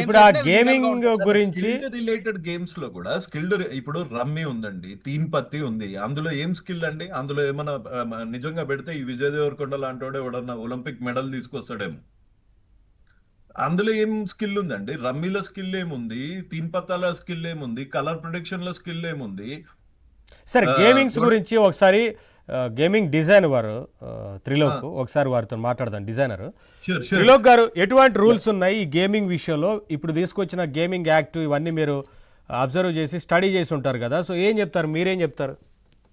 ఇప్పుడు ఆ గేమింగ్ గురించి స్కిల్డ్ రిలేటెడ్ గేమ్స్ లో కూడా ఇప్పుడు రమ్మీ ఉందండి, తీన్ పత్తి ఉంది. అందులో ఏం స్కిల్ అండి? అందులో ఏమన్నా నిజంగా పెడితే ఈ విజయ్ దేవరకొండ లాంటి ఎవడన్నా ఒలింపిక్ మెడల్ తీసుకొస్తాడేమో. అందులో ఏం స్కిల్ ఉందండి? రమ్మీలో స్కిల్ ఏముంది? తీన్ పత్తాల స్కిల్ ఏముంది? కలర్ ప్రొడిక్షన్ లో స్కిల్ ఏముంది? సరే ఆ, గేమింగ్స్ గొడ్- గురించి ఒకసారి గేమింగ్ డిజైన్ వారు ఆ, త్రిలోక్ ఒకసారి వారితో మాట్లాడదాం. Designer sure sure. త్రిలోక్ గారు, ఎటువంటి రూల్స్ ఉన్నాయి ఈ గేమింగ్ విషయంలో? ఇప్పుడు తీసుకొచ్చిన గేమింగ్ యాక్ట్ ఇవన్నీ మీరు అబ్జర్వ్ చేసి స్టడీ చేసి ఉంటారు కదా, సో ఏం చెప్తారు, మీరేం చెప్తారు?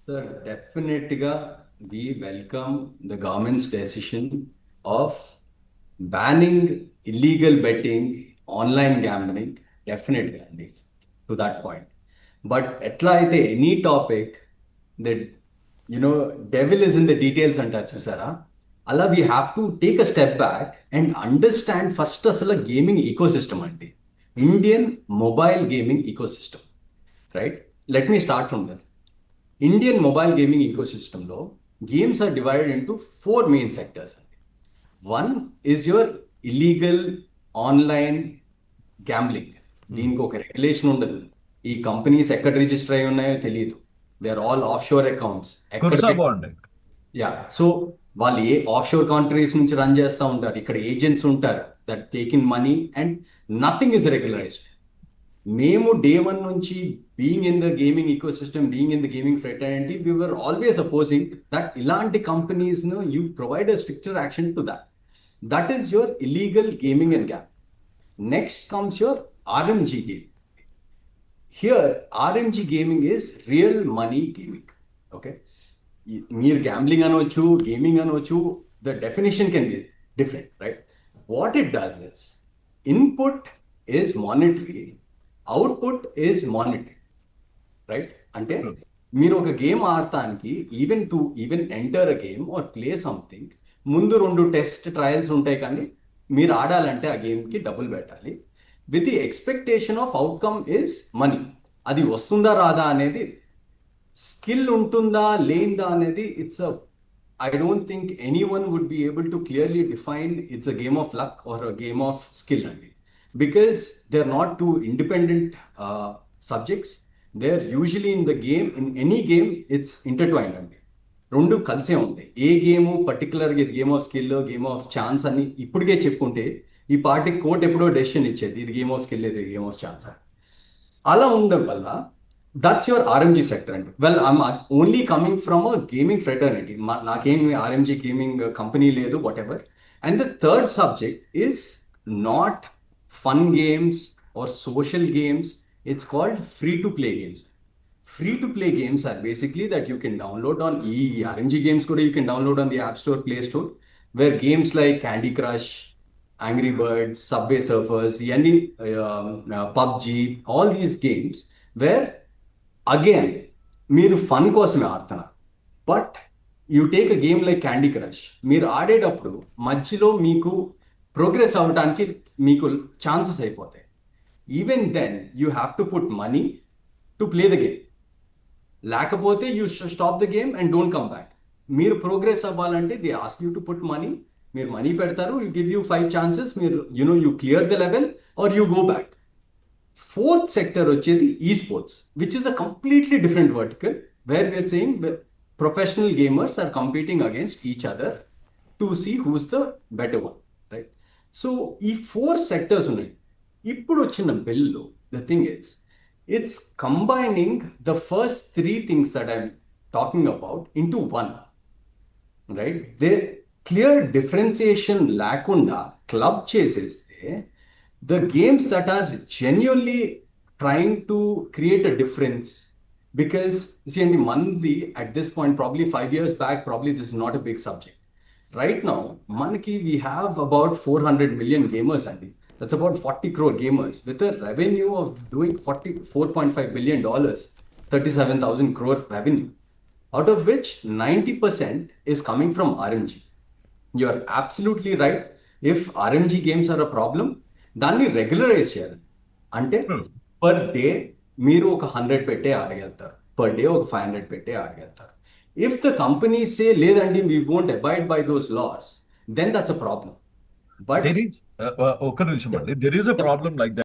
Sir, definitely we welcome the government's decision of banning illegal betting, online gambling, definitely, Andy, to that point. But ఎట్లా అయితే any topic that devil is in the details అంటారు చూసారా, అలా we have to take a step back and understand first అసలు gaming ecosystem అండి, Indian mobile gaming ecosystem. Right, let me start from there. Indian mobile gaming ecosystem లో games are divided into four main sectors. One is your illegal online gambling. దీనికి ఒక regulation ఉండదు. ఈ companies ఎక్కడ register అయి ఉన్నాయో తెలియదు. They are all offshore accounts. కుర్సా బాండ్. యా, సో వాళ్ళు ఏ ఆఫ్ షోర్ కంట్రీస్ నుంచి రన్ చేస్తూ ఉంటారు. ఇక్కడ ఏజెంట్స్ ఉంటారు that take in money and nothing is regularized. మేము డే వన్ నుంచి being in the gaming ecosystem, being in the gaming fraternity, we were always opposing that ఇలాంటి companies ను you provide a stricter action to that. That is your illegal gaming and game. Next comes your RMG game. Here RMG gaming is real money gaming. Okay, మీరు gambling అనవచ్చు, gaming అనవచ్చు, the definition can be different, right? What it does is input is monetary, output is monetary, right? అంటే మీరు ఒక game ఆడటానికి even enter a game or play something, ముందు 2 test trials ఉంటాయి. కానీ మీరు ఆడాలంటే ఆ గేమ్కి డబ్బులు పెట్టాలి with the expectation of outcome is money. అది వస్తుందా రాదా అనేది, స్కిల్ ఉంటుందా లేదా అనేది, it's I don't think any one would be able to clearly define it's a game of luck or a game of skill అండి. Because they're not two independent subjects. They're usually in the game, in any game, it's intertwined అండి. రెండు కలిసే ఉంటాయి. ఏ game పర్టికులర్గా ఇది game of skill, game of chance అని ఇప్పటికే చెప్పుకుంటే ఈ పార్టీ కోర్ట్ ఎప్పుడో డెసిషన్ ఇచ్చేది, ఇది గేమ్ ఆఫ్ స్కిల్, ఇది గేమ్ ఆఫ్ ఛాన్స్ అని. అలా ఉండడం వల్ల దట్స్ యువర్ ఆర్ఎంజీ సెక్టర్ అండి. Well, I'm only coming from a gaming fraternity. నాకేం ఆర్ఎంజీ గేమింగ్ కంపెనీ లేదు, what ever. And the third subject is not fun games or social games. It's called free to play games. Free to play games are basically that you can download on RMG games kuda you can download on the App Store, Play Store, where games like Candy Crush, Angry Birds, Subway Surfers, PUBG, all these games where again మీరు fun కోసమే ఆడుతున్నారు. But you take a game like Candy Crush, మీరు ఆడేటప్పుడు మధ్యలో మీకు progress అవ్వడానికి మీకు chances అయిపోతాయి. Even then you have to put money to play the game. లేకపోతే you stop the game and don't come back. మీరు ప్రోగ్రెస్ అవ్వాలంటే they ask you to put money. మీరు మనీ పెడతారు, యూ గివ్ యూ 5 ఛాన్సెస్, మీరు you clear the level or you go back. Fourth sector వచ్చేది esports, which is a completely different vertical, where we're saying professional gamers are competing against each other to see who's the better one, right? So ఈ 4 sectors ఉన్నాయి. ఇప్పుడు వచ్చిన bill, the thing is it's combining the first 3 things that I'm talking about into one, right? They clear differentiation లేకుండా club చేసేస్తే the games that are genuinely trying to create a difference. Because see, and monthly at this point, probably 5 years back, probably this is not a big subject. Right now, Manaki, we have about 400 million gamers, Andy. That's about 40 crore gamers with a revenue of doing $44.5 billion, 37,000 crore revenue, out of which 90% is coming from RMG. You're absolutely right. If RMG games are a problem, దాన్ని regularise చేయాలి. అంటే per day మీరు ఒక 100 పెట్టే ఆడగలుగుతారు, per day ఒక 500 పెట్టే ఆడగలుగుతారు. If the companies say, లేదండి, we won't abide by those laws, then that's a problem. But ఒక్క నిమిషం అండి, there is a problem like that.